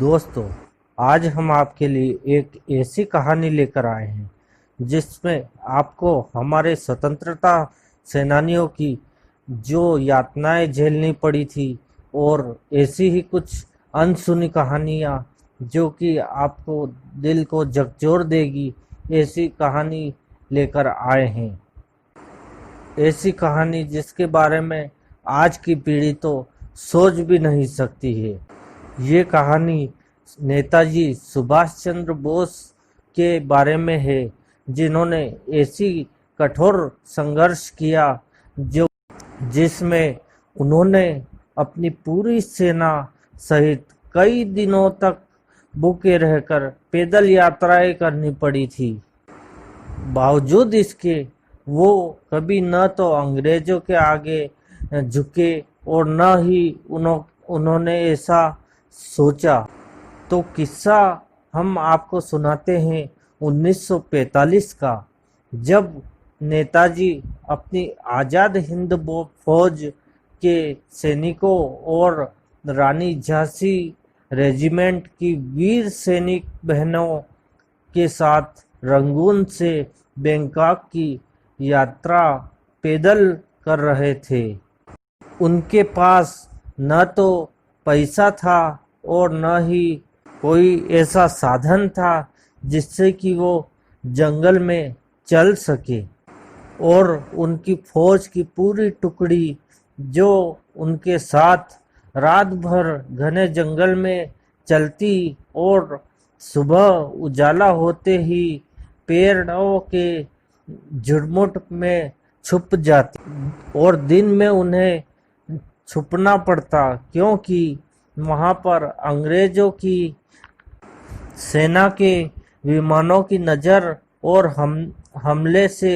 दोस्तों, आज हम आपके लिए एक ऐसी कहानी लेकर आए हैं जिसमें आपको हमारे स्वतंत्रता सेनानियों की जो यातनाएं झेलनी पड़ी थी और ऐसी ही कुछ अनसुनी कहानियां जो कि आपको दिल को झकझोर देगी, ऐसी कहानी लेकर आए हैं। ऐसी कहानी जिसके बारे में आज की पीढ़ी तो सोच भी नहीं सकती है। ये कहानी नेताजी सुभाष चंद्र बोस के बारे में है, जिन्होंने ऐसी कठोर संघर्ष किया जो जिसमें उन्होंने अपनी पूरी सेना सहित कई दिनों तक भूखे रहकर पैदल यात्राएं करनी पड़ी थी। बावजूद इसके वो कभी न तो अंग्रेजों के आगे झुके और न ही उन्होंने ऐसा सोचा। तो किस्सा हम आपको सुनाते हैं 1945 का, जब नेताजी अपनी आज़ाद हिंद फौज के सैनिकों और रानी झांसी रेजिमेंट की वीर सैनिक बहनों के साथ रंगून से बैंकॉक की यात्रा पैदल कर रहे थे। उनके पास न तो पैसा था और न ही कोई ऐसा साधन था जिससे कि वो जंगल में चल सके, और उनकी फौज की पूरी टुकड़ी जो उनके साथ रात भर घने जंगल में चलती और सुबह उजाला होते ही पेड़ों के झुरमुट में छुप जाती, और दिन में उन्हें छुपना पड़ता क्योंकि वहां पर अंग्रेजों की सेना के विमानों की नज़र और हमले से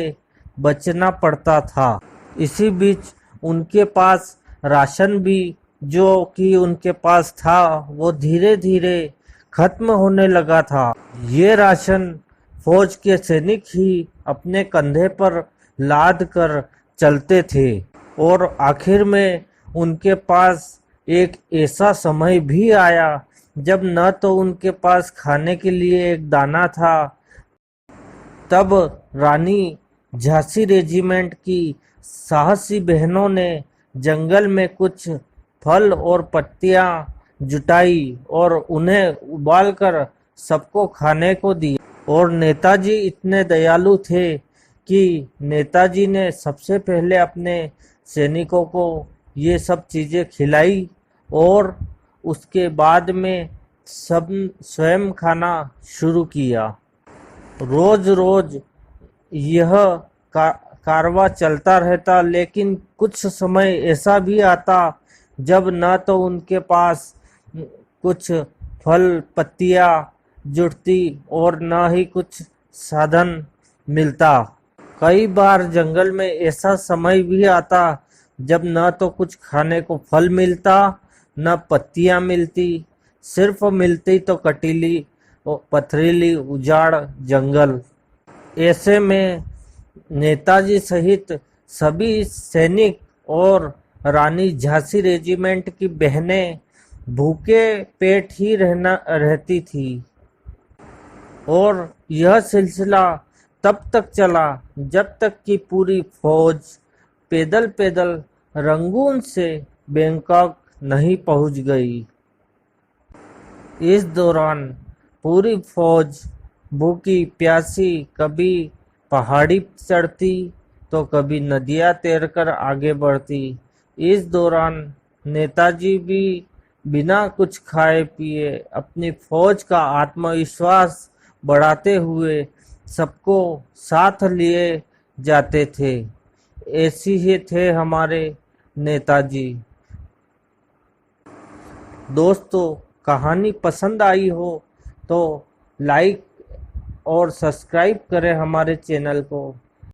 बचना पड़ता था। इसी बीच उनके पास राशन भी जो कि उनके पास था वो धीरे धीरे खत्म होने लगा था। ये राशन फौज के सैनिक ही अपने कंधे पर लाद कर चलते थे, और आखिर में उनके पास एक ऐसा समय भी आया जब न तो उनके पास खाने के लिए एक दाना था। तब रानी झांसी रेजिमेंट की साहसी बहनों ने जंगल में कुछ फल और पत्तियां जुटाई और उन्हें उबालकर सबको खाने को दी। और नेताजी इतने दयालु थे कि नेताजी ने सबसे पहले अपने सैनिकों को ये सब चीज़ें खिलाई, और उसके बाद में सब स्वयं खाना शुरू किया। रोज रोज यह कारवां चलता रहता, लेकिन कुछ समय ऐसा भी आता जब न तो उनके पास कुछ फल पत्तियां जुटती और न ही कुछ साधन मिलता। कई बार जंगल में ऐसा समय भी आता जब न तो कुछ खाने को फल मिलता न पत्तियां मिलती, सिर्फ मिलती तो कटीली और पथरीली उजाड़ जंगल। ऐसे में नेताजी सहित सभी सैनिक और रानी झांसी रेजिमेंट की बहनें भूखे पेट ही रहती थी, और यह सिलसिला तब तक चला जब तक कि पूरी फौज पैदल पैदल रंगून से बैंकॉक नहीं पहुंच गई। इस दौरान पूरी फौज भूखी प्यासी कभी पहाड़ी चढ़ती तो कभी नदियां तैरकर आगे बढ़ती। इस दौरान नेताजी भी बिना कुछ खाए पिए अपनी फौज का आत्मविश्वास बढ़ाते हुए सबको साथ लिए जाते थे। ऐसे ही थे हमारे नेताजी। दोस्तों, कहानी पसंद आई हो तो लाइक और सब्सक्राइब करें हमारे चैनल को।